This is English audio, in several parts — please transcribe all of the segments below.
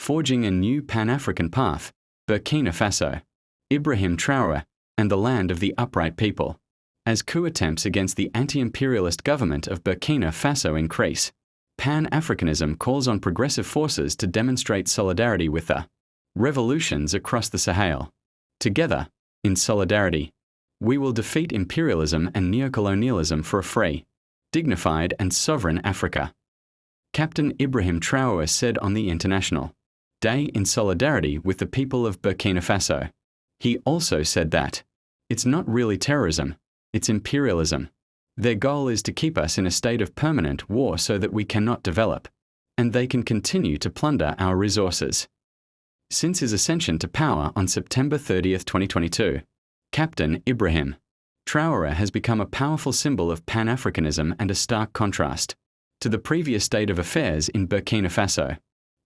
forging a new Pan-African path, Burkina Faso, Ibrahim Traore, and the land of the upright people. As coup attempts against the anti-imperialist government of Burkina Faso increase, Pan-Africanism calls on progressive forces to demonstrate solidarity with the revolutions across the Sahel. Together, in solidarity, we will defeat imperialism and neocolonialism for a free, dignified and sovereign Africa. Captain Ibrahim Traore said on the International Day in solidarity with the people of Burkina Faso. He also said that it's not really terrorism, it's imperialism. Their goal is to keep us in a state of permanent war so that we cannot develop, and they can continue to plunder our resources. Since his ascension to power on September 30, 2022, Captain Ibrahim Traore has become a powerful symbol of Pan-Africanism and a stark contrast to the previous state of affairs in Burkina Faso.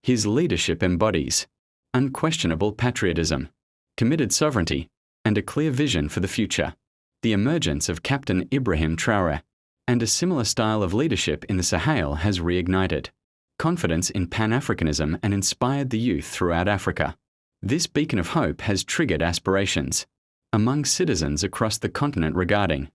His leadership embodies unquestionable patriotism, committed sovereignty, and a clear vision for the future. The emergence of Captain Ibrahim Traore and a similar style of leadership in the Sahel has reignited confidence in Pan-Africanism and inspired the youth throughout Africa. This beacon of hope has triggered aspirations among citizens across the continent regarding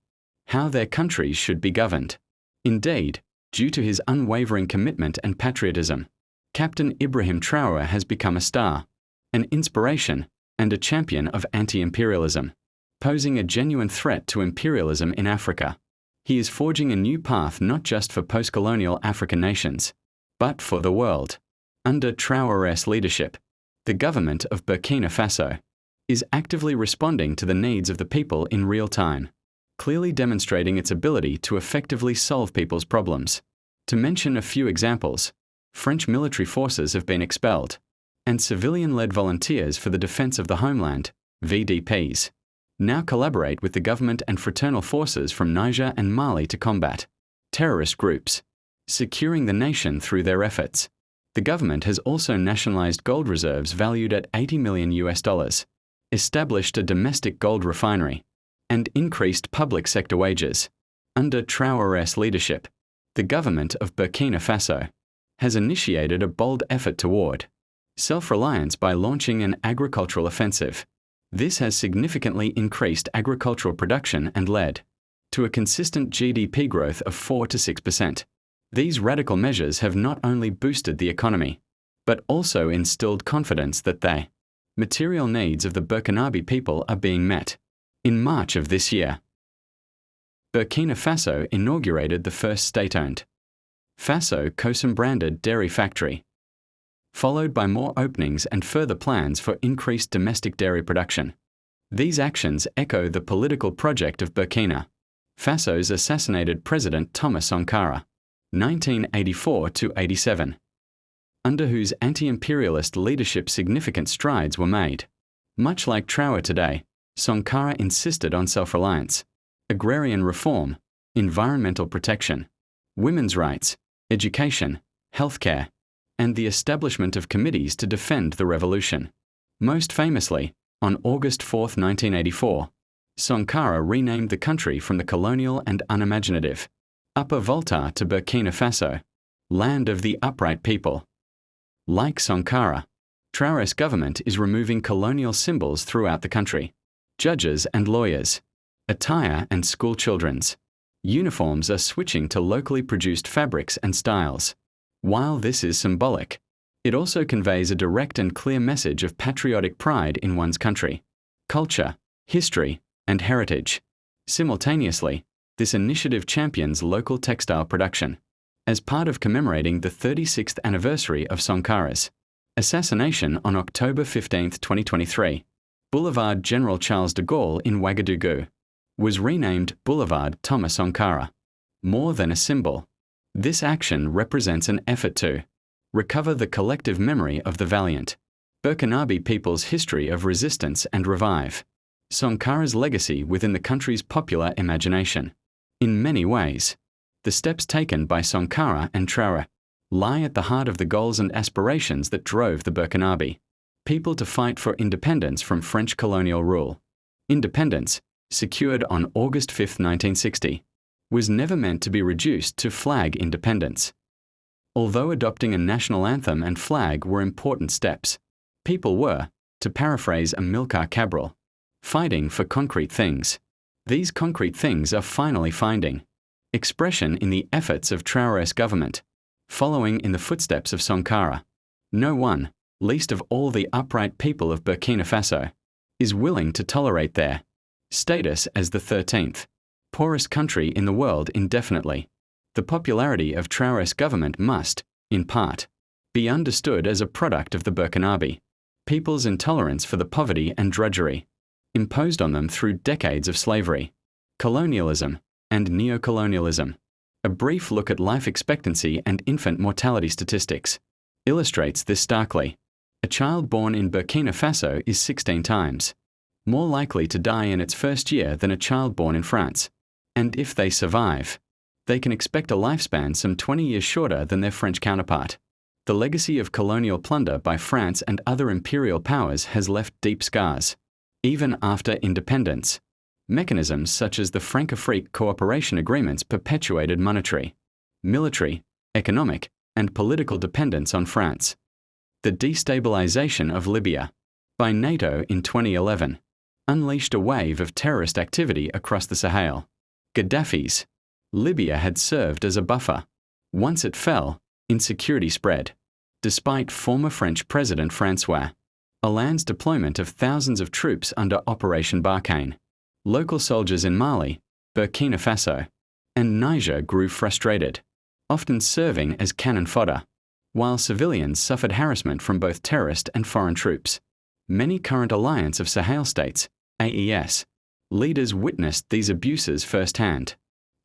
how their countries should be governed. Indeed, due to his unwavering commitment and patriotism, Captain Ibrahim Traore has become a star, an inspiration, and a champion of anti-imperialism, posing a genuine threat to imperialism in Africa. He is forging a new path not just for post-colonial African nations, but for the world. Under Traore's leadership, the government of Burkina Faso is actively responding to the needs of the people in real time, clearly demonstrating its ability to effectively solve people's problems. To mention a few examples, French military forces have been expelled, and civilian-led volunteers for the defense of the homeland, VDPs, now collaborate with the government and fraternal forces from Niger and Mali to combat terrorist groups, securing the nation through their efforts. The government has also nationalized gold reserves valued at $80 million, established a domestic gold refinery, and increased public sector wages. Under Traore's leadership, the government of Burkina Faso has initiated a bold effort toward self-reliance by launching an agricultural offensive. This has significantly increased agricultural production and led to a consistent GDP growth of 4 to 6%. These radical measures have not only boosted the economy, but also instilled confidence that the material needs of the Burkinabe people are being met. In March of this year, Burkina Faso inaugurated the first state-owned Faso Kosum-branded dairy factory, followed by more openings and further plans for increased domestic dairy production. These actions echo the political project of Burkina Faso's assassinated President Thomas Sankara, 1984–87, under whose anti-imperialist leadership significant strides were made. Much like Traore today, Sankara insisted on self-reliance, agrarian reform, environmental protection, women's rights, education, healthcare, and the establishment of committees to defend the revolution. Most famously, on August 4, 1984, Sankara renamed the country from the colonial and unimaginative Upper Volta to Burkina Faso, land of the upright people. Like Sankara, Traore's government is removing colonial symbols throughout the country. Judges and lawyers, attire and school children's uniforms are switching to locally produced fabrics and styles. While this is symbolic, it also conveys a direct and clear message of patriotic pride in one's country, culture, history, and heritage. Simultaneously, this initiative champions local textile production. As part of commemorating the 36th anniversary of Sankara's assassination on October 15, 2023, Boulevard General Charles de Gaulle in Ouagadougou was renamed Boulevard Thomas Sankara. More than a symbol, this action represents an effort to recover the collective memory of the valiant Burkinabe people's history of resistance and revive Sankara's legacy within the country's popular imagination. In many ways, the steps taken by Sankara and Traore lie at the heart of the goals and aspirations that drove the Burkinabe people to fight for independence from French colonial rule. Independence, secured on August 5, 1960, was never meant to be reduced to flag independence. Although adopting a national anthem and flag were important steps, people were, to paraphrase Amilcar Cabral, fighting for concrete things. These concrete things are finally finding expression in the efforts of Traore's government, following in the footsteps of Sankara. No one, least of all the upright people of Burkina Faso, is willing to tolerate their status as the 13th poorest country in the world indefinitely. The popularity of Traore's government must, in part, be understood as a product of the Burkinabe people's intolerance for the poverty and drudgery imposed on them through decades of slavery, colonialism, and neocolonialism. A brief look at life expectancy and infant mortality statistics illustrates this starkly. A child born in Burkina Faso is 16 times more likely to die in its first year than a child born in France. And if they survive, they can expect a lifespan some 20 years shorter than their French counterpart. The legacy of colonial plunder by France and other imperial powers has left deep scars. Even after independence, mechanisms such as the Francophilic cooperation agreements perpetuated monetary, military, economic, and political dependence on France. The destabilization of Libya by NATO in 2011 unleashed a wave of terrorist activity across the Sahel. Gaddafi's Libya had served as a buffer. Once it fell, insecurity spread. Despite former French President François Hollande's deployment of thousands of troops under Operation Barkhane, local soldiers in Mali, Burkina Faso, and Niger grew frustrated, often serving as cannon fodder, while civilians suffered harassment from both terrorist and foreign troops. Many current Alliance of Sahel States, AES, leaders witnessed these abuses firsthand.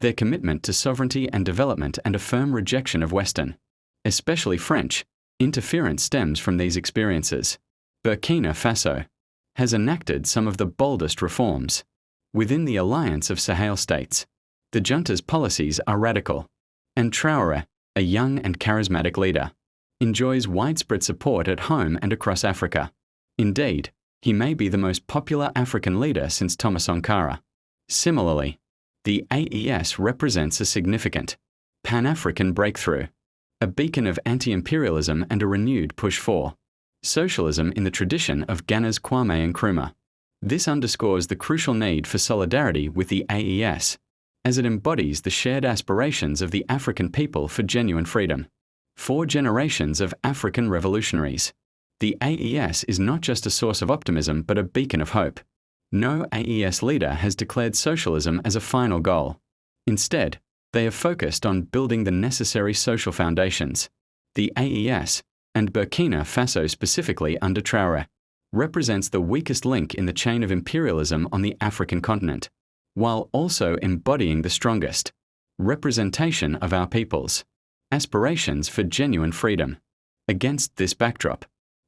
Their commitment to sovereignty and development and a firm rejection of Western, especially French, interference stems from these experiences. Burkina Faso has enacted some of the boldest reforms within the Alliance of Sahel States. The junta's policies are radical, and Traore, a young and charismatic leader, enjoys widespread support at home and across Africa. Indeed, he may be the most popular African leader since Thomas Sankara. Similarly, the AES represents a significant Pan-African breakthrough, a beacon of anti-imperialism and a renewed push for socialism in the tradition of Ghana's Kwame Nkrumah. This underscores the crucial need for solidarity with the AES, as it embodies the shared aspirations of the African people for genuine freedom. 4 generations of African revolutionaries. The AES is not just a source of optimism but a beacon of hope. No AES leader has declared socialism as a final goal. Instead, they have focused on building the necessary social foundations. The AES, and Burkina Faso specifically under Traore, represents the weakest link in the chain of imperialism on the African continent, while also embodying the strongest representation of our people's aspirations for genuine freedom. Against this backdrop,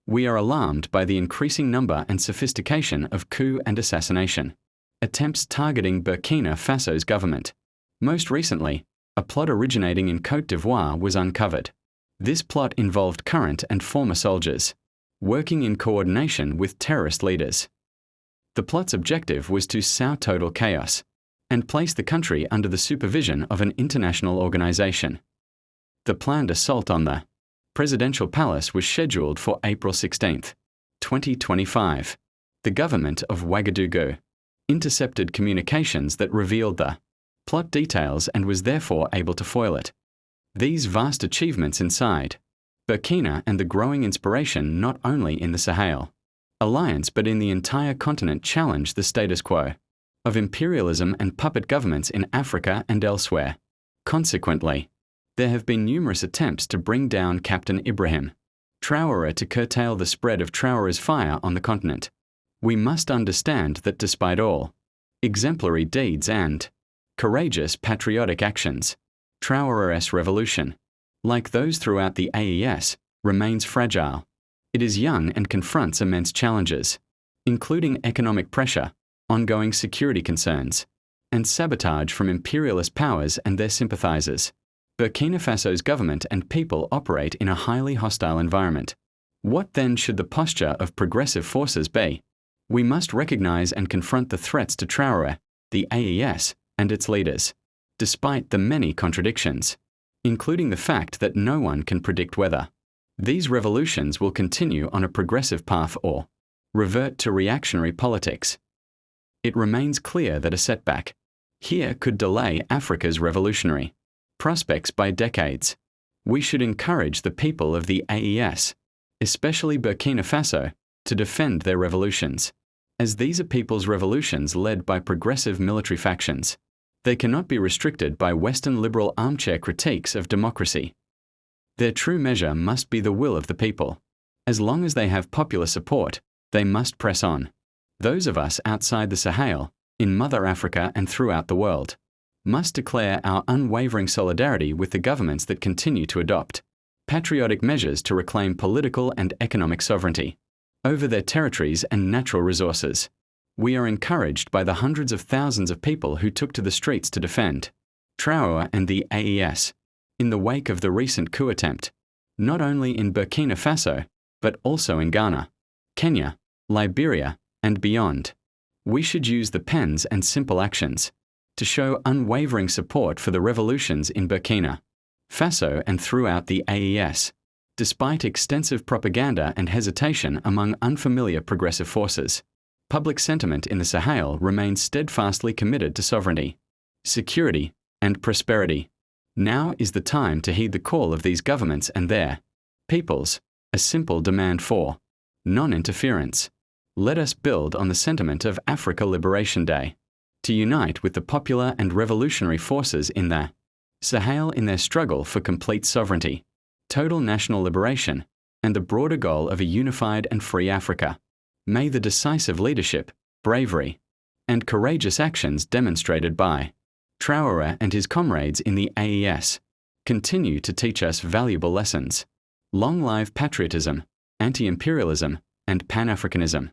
we are alarmed by the increasing number and sophistication of coup and assassination attempts targeting Burkina Faso's government. Most recently, a plot originating in Côte d'Ivoire was uncovered. This plot involved current and former soldiers working in coordination with terrorist leaders. The plot's objective was to sow total chaos and place the country under the supervision of an international organization. The planned assault on the presidential palace was scheduled for April 16, 2025. The government of Ouagadougou intercepted communications that revealed the plot details and was therefore able to foil it. These vast achievements inside Burkina and the growing inspiration not only in the Sahel Alliance but in the entire continent challenge the status quo of imperialism and puppet governments in Africa and elsewhere. Consequently, there have been numerous attempts to bring down Captain Ibrahim Traore to curtail the spread of Traore's fire on the continent. We must understand that despite all exemplary deeds and courageous patriotic actions, Traore's revolution, like those throughout the AES, remains fragile. It is young and confronts immense challenges, including economic pressure, ongoing security concerns, and sabotage from imperialist powers and their sympathizers. Burkina Faso's government and people operate in a highly hostile environment. What then should the posture of progressive forces be? We must recognize and confront the threats to Traore, the AES, and its leaders. Despite the many contradictions, including the fact that no one can predict weather. These revolutions will continue on a progressive path or revert to reactionary politics. It remains clear that a setback here could delay Africa's revolutionary prospects by decades. We should encourage the people of the AES, especially Burkina Faso, to defend their revolutions, as these are people's revolutions led by progressive military factions. They cannot be restricted by Western liberal armchair critiques of democracy. Their true measure must be the will of the people. As long as they have popular support, they must press on. Those of us outside the Sahel, in Mother Africa and throughout the world, must declare our unwavering solidarity with the governments that continue to adopt patriotic measures to reclaim political and economic sovereignty over their territories and natural resources. We are encouraged by the hundreds of thousands of people who took to the streets to defend Traore and the AES in the wake of the recent coup attempt, not only in Burkina Faso, but also in Ghana, Kenya, Liberia, and beyond. We should use the pens and simple actions to show unwavering support for the revolutions in Burkina Faso and throughout the AES, despite extensive propaganda and hesitation among unfamiliar progressive forces. Public sentiment in the Sahel remains steadfastly committed to sovereignty, security, and prosperity. Now is the time to heed the call of these governments and their peoples, a simple demand for non-interference. Let us build on the sentiment of Africa Liberation Day to unite with the popular and revolutionary forces in the Sahel in their struggle for complete sovereignty, total national liberation, and the broader goal of a unified and free Africa. May the decisive leadership, bravery, and courageous actions demonstrated by Traore and his comrades in the AES continue to teach us valuable lessons. Long live patriotism, anti-imperialism, and Pan-Africanism.